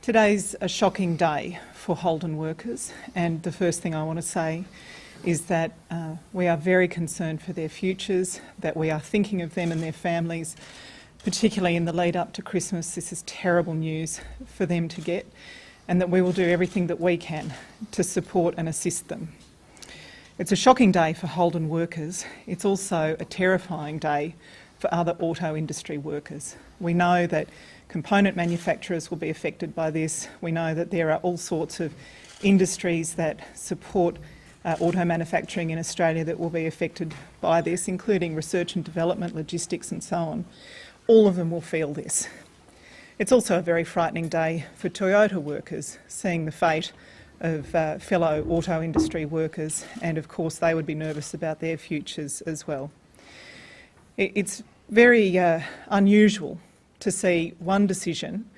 Today's a shocking day for Holden workers, and the first thing I want to say is that we are very concerned for their futures, that we are thinking of them and their families, particularly in the lead up to Christmas. This is terrible news for them to get, and that we will do everything that we can to support and assist them. It's a shocking day for Holden workers. It's also a terrifying day for other auto industry workers. We know that component manufacturers will be affected by this. We know that there are all sorts of industries that support auto manufacturing in Australia that will be affected by this, including research and development, logistics and so on. All of them will feel this. It's also a very frightening day for Toyota workers, seeing the fate of fellow auto industry workers, and of course they would be nervous about their futures as well. It's very unusual to see one decision,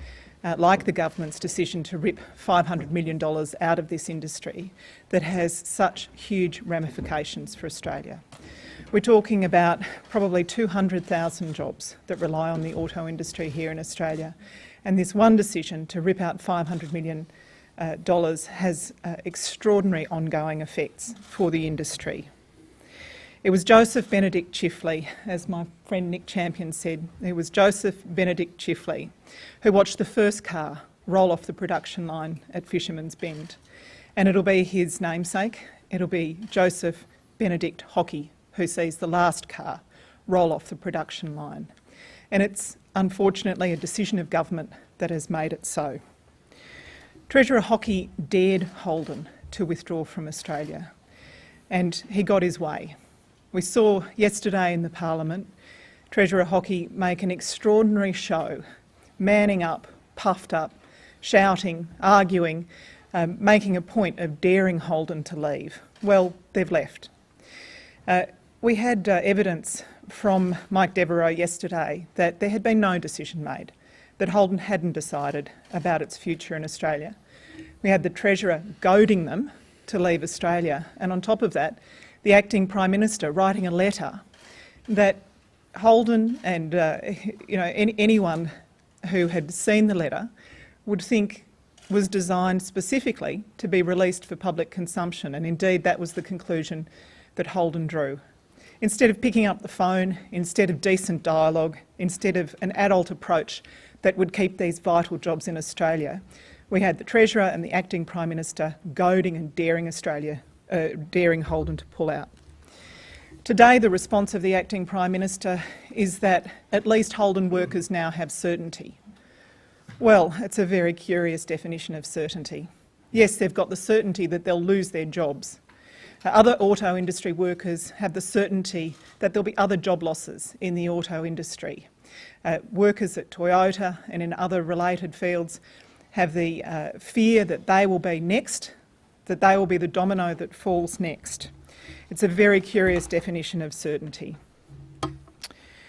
like the government's decision to rip $500 million out of this industry, that has such huge ramifications for Australia. We're talking about probably 200,000 jobs that rely on the auto industry here in Australia, and this one decision to rip out $500 million has extraordinary ongoing effects for the industry. It was Joseph Benedict Chifley, as my friend Nick Champion said, it was Joseph Benedict Chifley who watched the first car roll off the production line at Fisherman's Bend. And it'll be his namesake, it'll be Joseph Benedict Hockey, who sees the last car roll off the production line. And it's unfortunately a decision of government that has made it so. Treasurer Hockey dared Holden to withdraw from Australia, and he got his way. We saw yesterday in the Parliament Treasurer Hockey make an extraordinary show, manning up, puffed up, shouting, arguing, making a point of daring Holden to leave. Well, they've left. We had evidence from Mike Devereaux yesterday that there had been no decision made, that Holden hadn't decided about its future in Australia. We had the Treasurer goading them to leave Australia, and on top of that, the Acting Prime Minister writing a letter that Holden and anyone who had seen the letter would think was designed specifically to be released for public consumption, and indeed that was the conclusion that Holden drew. Instead of picking up the phone, instead of decent dialogue, instead of an adult approach that would keep these vital jobs in Australia, we had the Treasurer and the Acting Prime Minister goading and daring Holden to pull out. Today, the response of the Acting Prime Minister is that at least Holden workers now have certainty. Well, it's a very curious definition of certainty. Yes, they've got the certainty that they'll lose their jobs. Other auto industry workers have the certainty that there'll be other job losses in the auto industry. Workers at Toyota and in other related fields have the fear that they will be next, that they will be the domino that falls next. It's a very curious definition of certainty.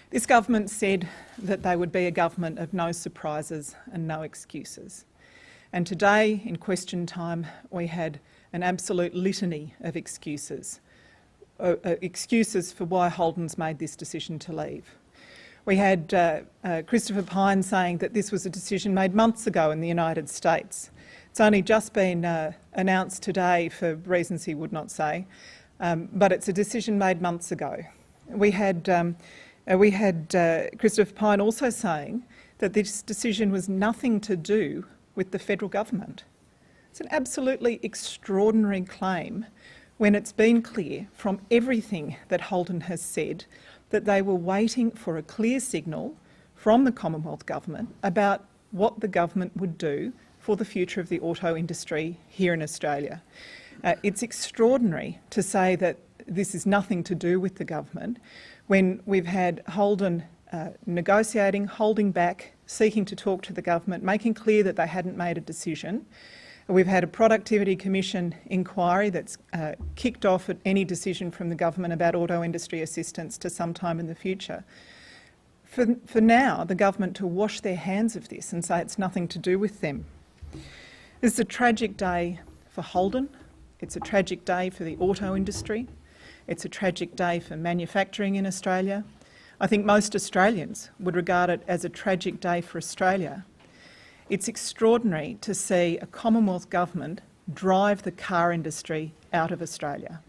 This government said that they would be a government of no surprises and no excuses. And today, in question time, we had an absolute litany of excuses. Excuses for why Holden's made this decision to leave. We had Christopher Pyne saying that this was a decision made months ago in the United States. It's only just been announced today for reasons he would not say, but it's a decision made months ago. We had Christopher Pyne also saying that this decision was nothing to do with the federal government. It's an absolutely extraordinary claim when it's been clear from everything that Holden has said that they were waiting for a clear signal from the Commonwealth Government about what the government would do for the future of the auto industry here in Australia. It's extraordinary to say that this is nothing to do with the government when we've had Holden negotiating, holding back, seeking to talk to the government, making clear that they hadn't made a decision. We've had a Productivity Commission inquiry that's kicked off at any decision from the government about auto industry assistance to sometime in the future. For now, the government to wash their hands of this and say it's nothing to do with them. This is a tragic day for Holden. It's a tragic day for the auto industry. It's a tragic day for manufacturing in Australia. I think most Australians would regard it as a tragic day for Australia. It's extraordinary to see a Commonwealth government drive the car industry out of Australia.